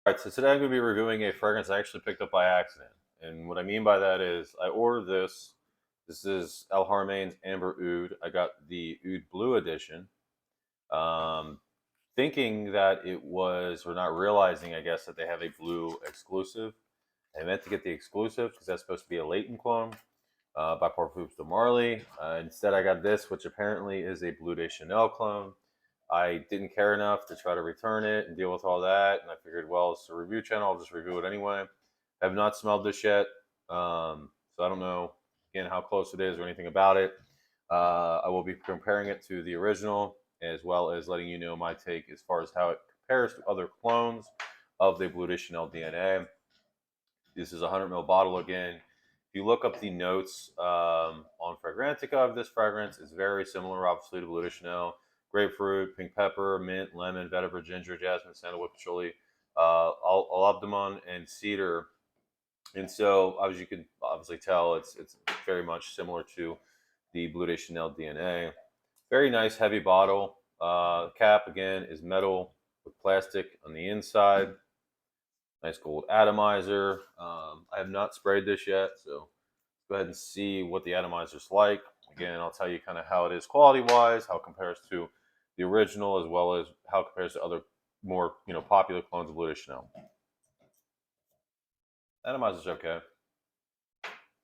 All right, so today I'm going to be reviewing a fragrance I actually picked up by accident. And what I mean by that is I ordered this. This is Haramain's Amber Oud. I got the Oud Blue edition. Um, Thinking that it was, or not realizing, I guess, that they have a blue exclusive. I meant to get the exclusive because that's supposed to be a latent clone by Parfums de Marly. Instead, I got this, which apparently is a Bleu De Chanel clone. I didn't care enough to try to return it and deal with all that. And I figured, well, it's a review channel. I'll just review it anyway. I have not smelled this yet. So I don't know, again, how close it is or anything about it. I will be comparing it to the original as well as letting you know my take as far as how it compares to other clones of the Bleu de Chanel DNA. This is a 100 ml bottle again. If you look up the notes on Fragrantica of this fragrance, it's very similar, obviously, to Bleu de Chanel. Grapefruit, pink pepper, mint, lemon, vetiver, ginger, jasmine, sandalwood, patchouli, olivdamon, and cedar. And so, as you can obviously tell, it's very much similar to the Bleu de Chanel DNA. Very nice, heavy bottle. Cap again is metal with plastic on the inside. Nice gold atomizer. I have not sprayed this yet, so go ahead and see what the atomizer's like. Again, I'll tell you kind of how it is quality-wise, how it compares to the original, as well as how it compares to other more popular clones of Bleu de Chanel. Atomizer's okay.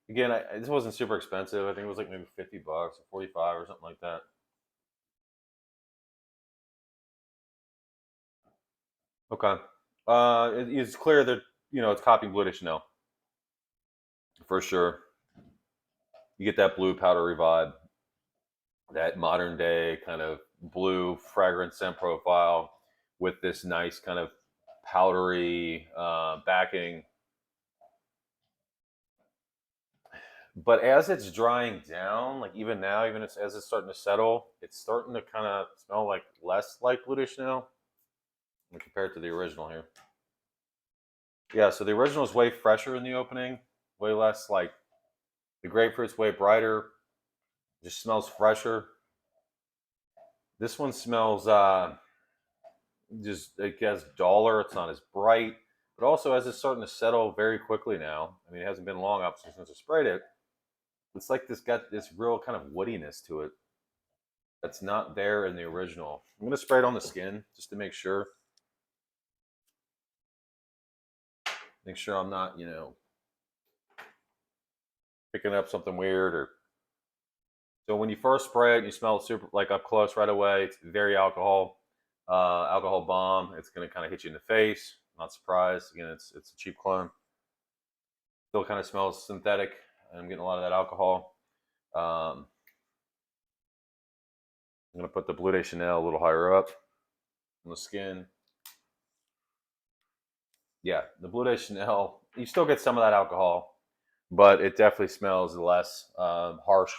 Again, this wasn't super expensive. I think it was like maybe $50 or 45 or something like that. Okay. It's clear that it's copying Bleu de Chanel for sure. You get that blue powdery vibe, that modern day kind of blue fragrance scent profile with this nice kind of powdery backing. But as it's drying down, like even now, even as it's starting to settle, it's starting to kind of smell like less like Bleu de Chanel compared to the original here. Yeah, so the original is way fresher in the opening, way less like the grapefruit's way brighter, just smells fresher. This one smells just I guess duller. It's not as bright, but also as it's starting to settle very quickly now. I mean, it hasn't been long obviously since I sprayed it. It's like this got this real kind of woodiness to it that's not there in the original. I'm gonna spray it on the skin just to make sure I'm not picking up something weird or. So when you first spray it, you smell it super like up close right away. It's very alcohol bomb. It's gonna kind of hit you in the face. Not surprised. Again, it's a cheap clone. Still kind of smells synthetic. I'm getting a lot of that alcohol. Um, I'm gonna put the Bleu de Chanel a little higher up on the skin. Yeah, the Bleu de Chanel. You still get some of that alcohol, but it definitely smells less harsh.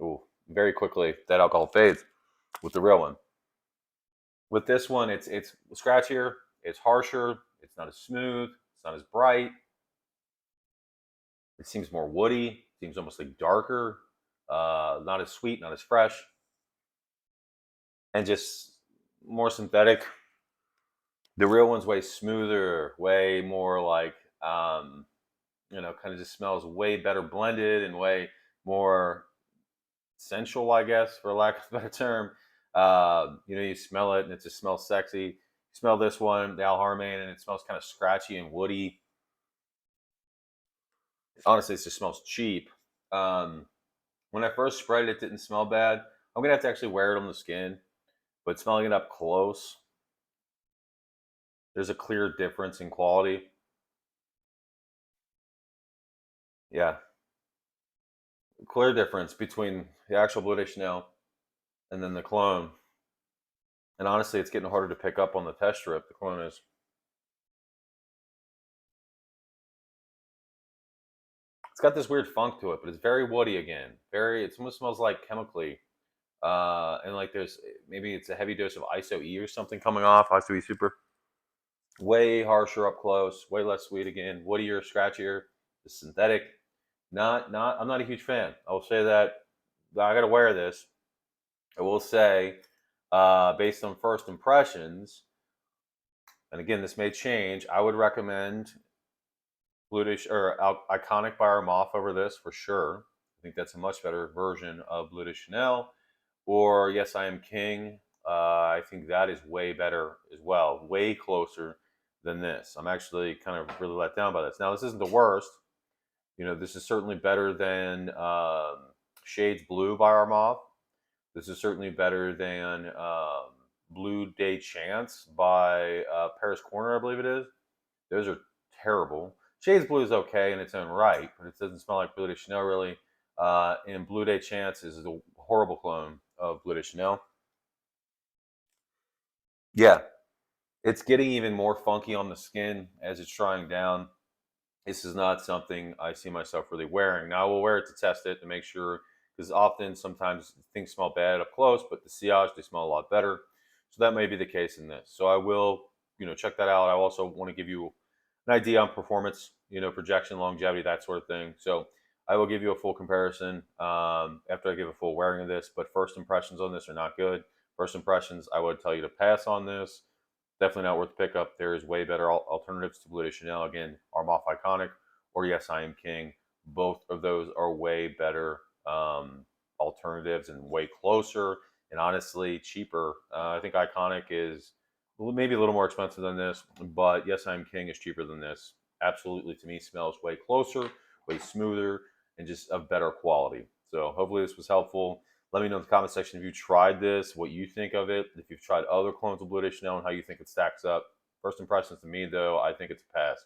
Ooh, very quickly that alcohol fades with the real one. With this one, it's scratchier, it's harsher, it's not as smooth, it's not as bright. It seems more woody. It seems almost like darker, not as sweet, not as fresh, and just more synthetic. The real one's way smoother, way more like kind of just smells way better blended and way more sensual, I guess, for lack of a better term. You smell it and it just smells sexy. You smell this one, the Al Haramain, and it smells kind of scratchy and woody. Honestly, it just smells cheap. Um, when I first sprayed it, it didn't smell bad. I'm gonna have to actually wear it on the skin, but smelling it up close, there's a clear difference in quality. Yeah, clear difference between the actual Bleu de Chanel and then the clone. And honestly, it's getting harder to pick up on the test strip. The clone is. It's got this weird funk to it, but it's very woody again. It almost smells like chemically. And like there's maybe it's a heavy dose of ISO E or something coming off. ISO E Super. Way harsher up close, way less sweet again, woodier, scratchier, the synthetic. Not I'm not a huge fan. I will say that I gotta wear this. I will say, based on first impressions, And again, this may change. I would recommend Iconic by Armaf over this for sure. I think that's a much better version of Bleu De Chanel. Or Yes, I Am King. I think that is way better as well, way closer than this. I'm actually kind of really let down by this. Now, this isn't the worst. This is certainly better than Shades Blue by Armaf. This is certainly better than Bleu De Chance by Paris Corner, I believe it is. Those are terrible. Shades Blue is okay in its own right, but it doesn't smell like Bleu de Chanel really. And Bleu de Chance is a horrible clone of Bleu de Chanel. Yeah, it's getting even more funky on the skin as it's drying down. This is not something I see myself really wearing. Now I will wear it to test it to make sure, because often sometimes things smell bad up close, but the sillage they smell a lot better. So that may be the case in this. So I will, check that out. I also want to give you an idea on performance, projection, longevity, that sort of thing. So I will give you a full comparison after I give a full wearing of this. But first impressions on this are not good. First impressions, I would tell you to pass on this. Definitely not worth the pickup. There's way better alternatives to Bleu de Chanel. Again, Armaf Iconic or Yes, I Am King. Both of those are way better alternatives and way closer and honestly cheaper. I think Iconic is maybe a little more expensive than this, but Yes, I Am King is cheaper than this. Absolutely, to me, smells way closer, way smoother, and just of better quality. So hopefully this was helpful. Let me know in the comment section if you tried this, what you think of it, if you've tried other clones of Bleu de Chanel and how you think it stacks up. First impressions to me, though, I think it's a pass.